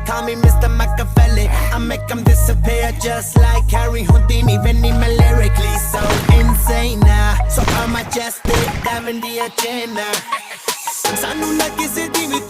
call me Mr. Machiavelli. I make them disappear just like Harry Houdini. Veni me lyrically so insane now. So I'm majestic, diving the agenda. Sanu na kisi di